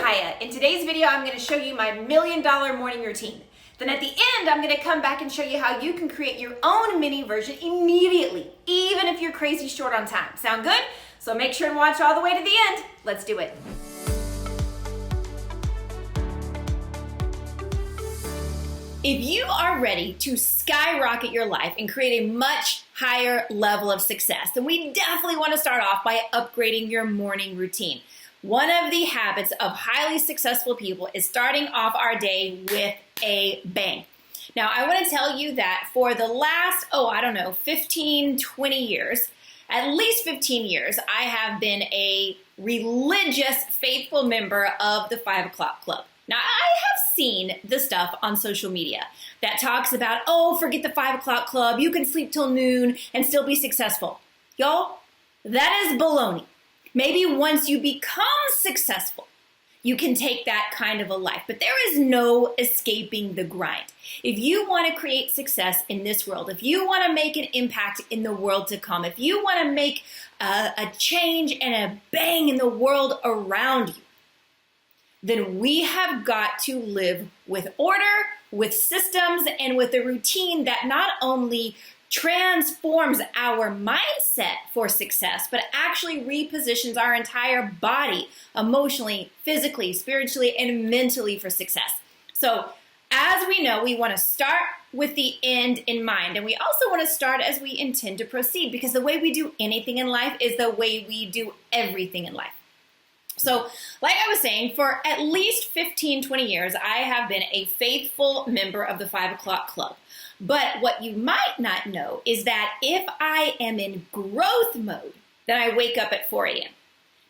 Maya. In today's video, I'm going to show you my $1 million morning routine. Then at the end, I'm going to come back and show you how you can create your own mini version immediately, even if you're crazy short on time. Sound good? So make sure and watch all the way to the end. Let's do it. If you are ready to skyrocket your life and create a much higher level of success, then we definitely want to start off by upgrading your morning routine. One of the habits of highly successful people is starting off our day with a bang. Now, I want to tell you that for the last, 15, 20 years, at least 15 years, I have been a religious, faithful member of the 5 o'clock club. Now, I have seen the stuff on social media that talks about, forget the 5 o'clock club, you can sleep till noon and still be successful. Y'all, that is baloney. Maybe once you become successful, you can take that kind of a life, but there is no escaping the grind. If you want to create success in this world, if you want to make an impact in the world to come, if you want to make a change and a bang in the world around you, then we have got to live with order, with systems, and with a routine that not only transforms our mindset for success, but actually repositions our entire body emotionally, physically, spiritually, and mentally for success. So as we know, we want to start with the end in mind, and we also want to start as we intend to proceed, because the way we do anything in life is the way we do everything in life. So, like I was saying, for at least 15, 20 years, I have been a faithful member of the 5 o'clock club. But what you might not know is that if I am in growth mode, then I wake up at 4 a.m.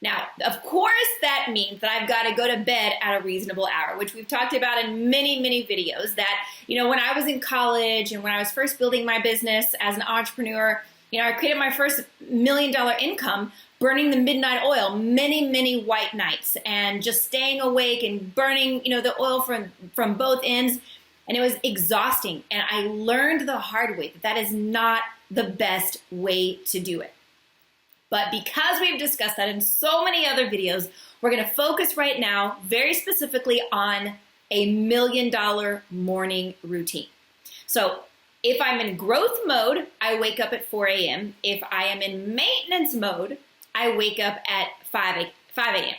Now, of course, that means that I've got to go to bed at a reasonable hour, which we've talked about in many, many videos. That, when I was in college and when I was first building my business as an entrepreneur, I created my first $1 million income burning the midnight oil, many, many white nights, and just staying awake and burning, the oil from both ends. And it was exhausting. And I learned the hard way that is not the best way to do it. But because we've discussed that in so many other videos, we're going to focus right now very specifically on a $1 million morning routine. So if I'm in growth mode, I wake up at 4 a.m. If I am in maintenance mode, I wake up at 5 a.m.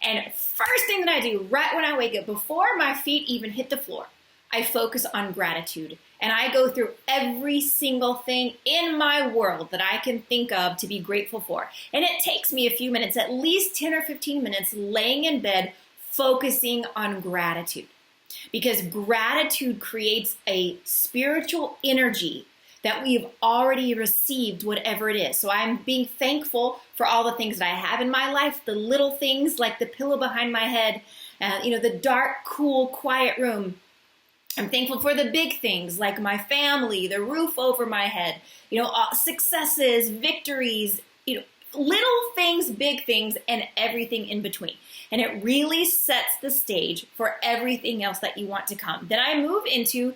And first thing that I do right when I wake up, before my feet even hit the floor, I focus on gratitude. And I go through every single thing in my world that I can think of to be grateful for. And it takes me a few minutes, at least 10 or 15 minutes, laying in bed, focusing on gratitude. Because gratitude creates a spiritual energy that we've already received, whatever it is. So I'm being thankful for all the things that I have in my life, the little things like the pillow behind my head, the dark, cool, quiet room. I'm thankful for the big things like my family, the roof over my head, successes, victories, little things, big things, and everything in between. And it really sets the stage for everything else that you want to come. Then I move into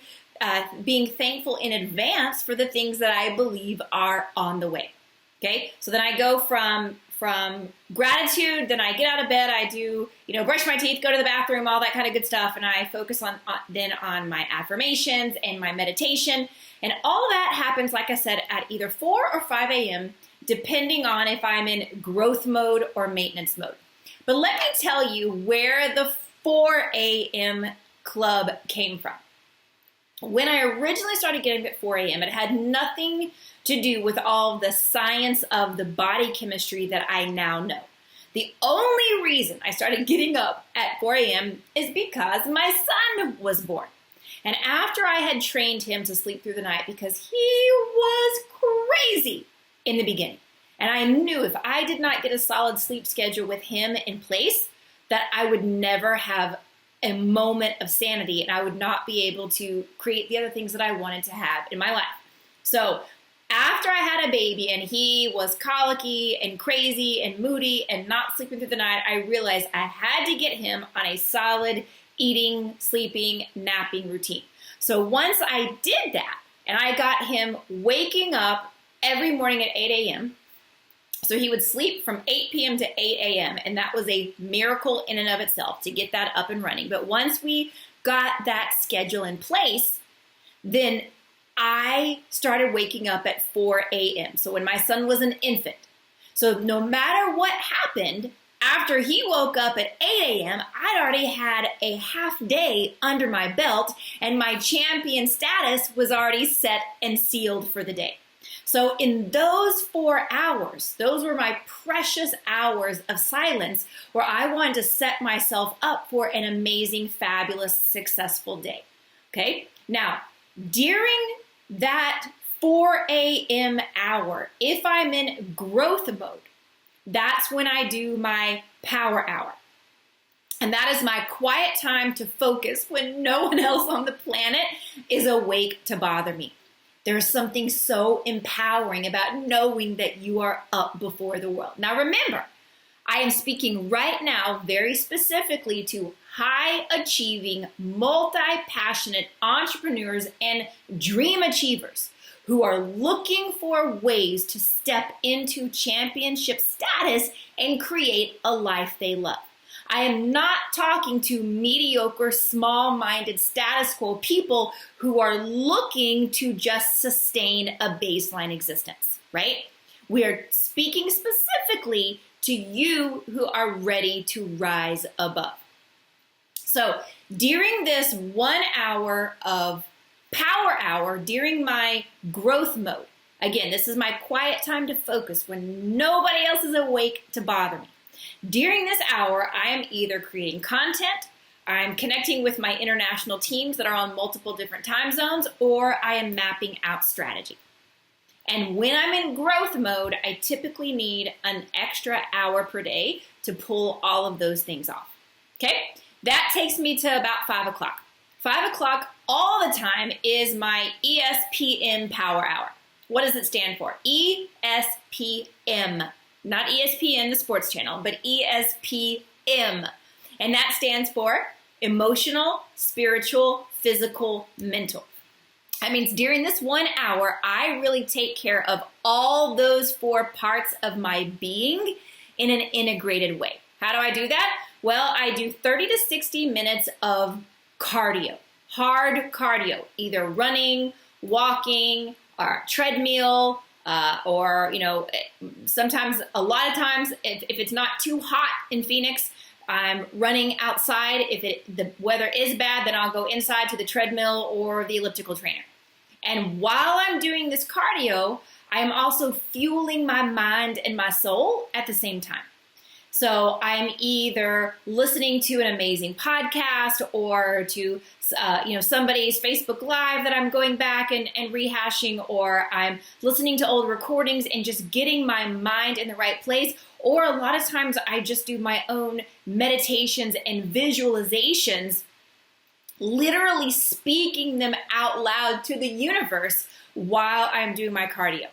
being thankful in advance for the things that I believe are on the way. Okay, so then I go from gratitude, then I get out of bed, I do, brush my teeth, go to the bathroom, all that kind of good stuff, and I focus on my affirmations and my meditation, and all that happens, like I said, at either 4 or 5 a.m., depending on if I'm in growth mode or maintenance mode. But let me tell you where the 4 a.m. club came from. When I originally started getting up at 4 a.m., it had nothing to do with all the science of the body chemistry that I now know. The only reason I started getting up at 4 a.m. is because my son was born. And after I had trained him to sleep through the night, because he was crazy in the beginning, and I knew if I did not get a solid sleep schedule with him in place, that I would never have a moment of sanity and I would not be able to create the other things that I wanted to have in my life. So after I had a baby and he was colicky and crazy and moody and not sleeping through the night, I realized I had to get him on a solid eating, sleeping, napping routine. So once I did that and I got him waking up every morning at 8 a.m., So he would sleep from 8 p.m. to 8 a.m. And that was a miracle in and of itself to get that up and running. But once we got that schedule in place, then I started waking up at 4 a.m. So when my son was an infant. So no matter what happened, after he woke up at 8 a.m., I'd already had a half day under my belt, and my champion status was already set and sealed for the day. So in those 4 hours, those were my precious hours of silence where I wanted to set myself up for an amazing, fabulous, successful day. Okay? Now, during that 4 a.m. hour, if I'm in growth mode, that's when I do my power hour. And that is my quiet time to focus when no one else on the planet is awake to bother me. There's something so empowering about knowing that you are up before the world. Now remember, I am speaking right now very specifically to high-achieving, multi-passionate entrepreneurs and dream achievers who are looking for ways to step into championship status and create a life they love. I am not talking to mediocre, small-minded status quo people who are looking to just sustain a baseline existence, right? We are speaking specifically to you who are ready to rise above. So during this 1 hour of power hour, during my growth mode, again, this is my quiet time to focus when nobody else is awake to bother me. During this hour, I am either creating content, I'm connecting with my international teams that are on multiple different time zones, or I am mapping out strategy. And when I'm in growth mode, I typically need an extra hour per day to pull all of those things off. Okay? That takes me to about 5 o'clock. 5 o'clock all the time is my ESPN power hour. What does it stand for? ESPM. Not ESPN, the sports channel, but ESPM. And that stands for emotional, spiritual, physical, mental. That means during this 1 hour, I really take care of all those 4 parts of my being in an integrated way. How do I do that? Well, I do 30 to 60 minutes of cardio, hard cardio, either running, walking, or treadmill, or, sometimes, a lot of times, if it's not too hot in Phoenix, I'm running outside. If the weather is bad, then I'll go inside to the treadmill or the elliptical trainer. And while I'm doing this cardio, I am also fueling my mind and my soul at the same time. So I'm either listening to an amazing podcast or to somebody's Facebook Live that I'm going back and rehashing, or I'm listening to old recordings and just getting my mind in the right place. Or a lot of times I just do my own meditations and visualizations, literally speaking them out loud to the universe while I'm doing my cardio.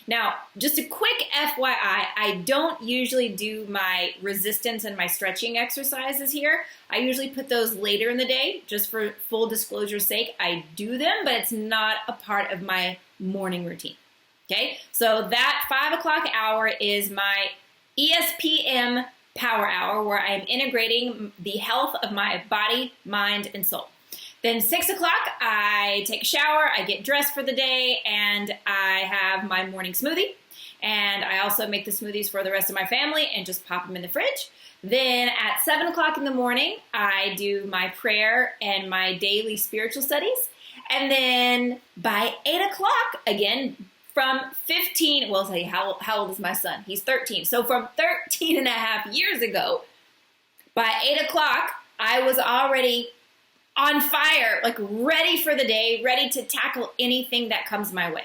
Now, just a quick FYI, I don't usually do my resistance and my stretching exercises here. I usually put those later in the day, just for full disclosure's sake. I do them, but it's not a part of my morning routine. Okay, so that 5 o'clock hour is my ESPM power hour, where I am integrating the health of my body, mind, and soul. Then 6 o'clock, I take a shower, I get dressed for the day, and I have my morning smoothie. And I also make the smoothies for the rest of my family and just pop them in the fridge. Then at 7 o'clock in the morning, I do my prayer and my daily spiritual studies. And then by 8 o'clock, again, from 15, well, I'll tell you, how old is my son? He's 13. So from 13 and a half years ago, by 8 o'clock, I was already on fire, like ready for the day, ready to tackle anything that comes my way.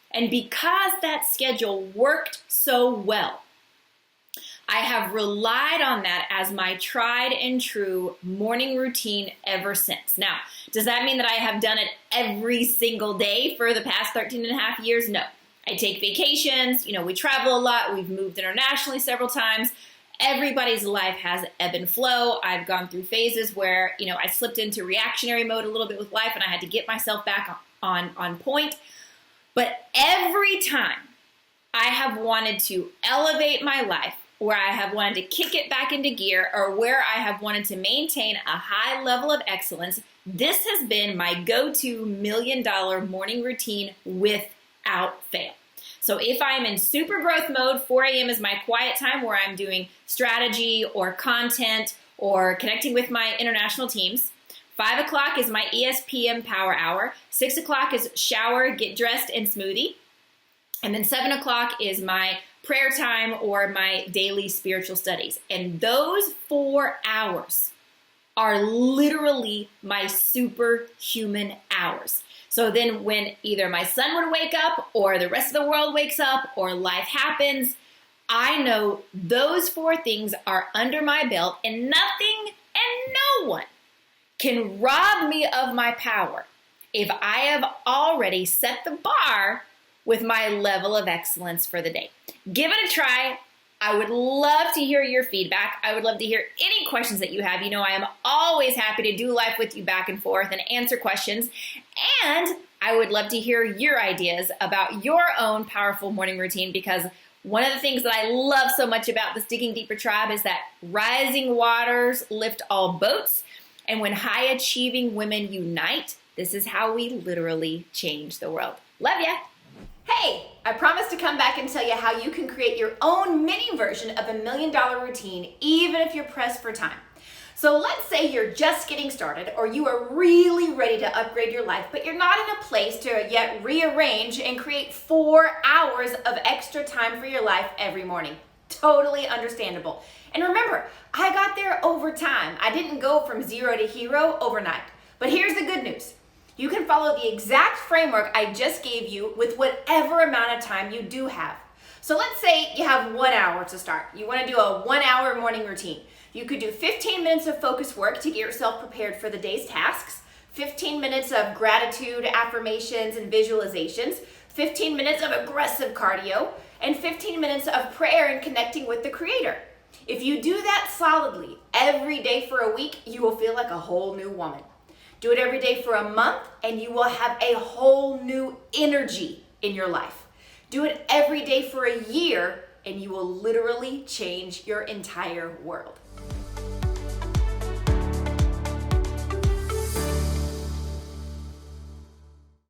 And because that schedule worked so well, I have relied on that as my tried and true morning routine ever since. Now, does that mean that I have done it every single day for the past 13 and a half years? No. I take vacations, we travel a lot, we've moved internationally several times. Everybody's life has ebb and flow. I've gone through phases where, I slipped into reactionary mode a little bit with life and I had to get myself back on point. But every time I have wanted to elevate my life, where I have wanted to kick it back into gear, or where I have wanted to maintain a high level of excellence, this has been my go-to $1,000,000 morning routine without fail. So if I'm in super growth mode, 4 a.m. is my quiet time where I'm doing strategy or content or connecting with my international teams. 5 o'clock is my ESPN power hour. 6 o'clock is shower, get dressed, and smoothie. And then 7 o'clock is my prayer time or my daily spiritual studies. And those 4 hours are literally my superhuman hours. So then when either my son would wake up or the rest of the world wakes up or life happens, I know those 4 things are under my belt and nothing and no one can rob me of my power if I have already set the bar with my level of excellence for the day. Give it a try. I would love to hear your feedback. I would love to hear any questions that you have. You know, I am always happy to do life with you back and forth and answer questions. And I would love to hear your ideas about your own powerful morning routine, because one of the things that I love so much about this Digging Deeper tribe is that rising waters lift all boats. And when high achieving women unite, this is how we literally change the world. Love ya. Hey, I promised to come back and tell you how you can create your own mini version of a $1,000,000 routine, even if you're pressed for time. So let's say you're just getting started, or you are really ready to upgrade your life, but you're not in a place to yet rearrange and create 4 hours of extra time for your life every morning. Totally understandable. And remember, I got there over time. I didn't go from 0 to hero overnight. But here's the good news. You can follow the exact framework I just gave you with whatever amount of time you do have. So let's say you have 1 hour to start. You want to do a 1-hour morning routine. You could do 15 minutes of focus work to get yourself prepared for the day's tasks, 15 minutes of gratitude, affirmations, and visualizations, 15 minutes of aggressive cardio, and 15 minutes of prayer and connecting with the Creator. If you do that solidly every day for a week, you will feel like a whole new woman. Do it every day for a month, and you will have a whole new energy in your life. Do it every day for a year, and you will literally change your entire world.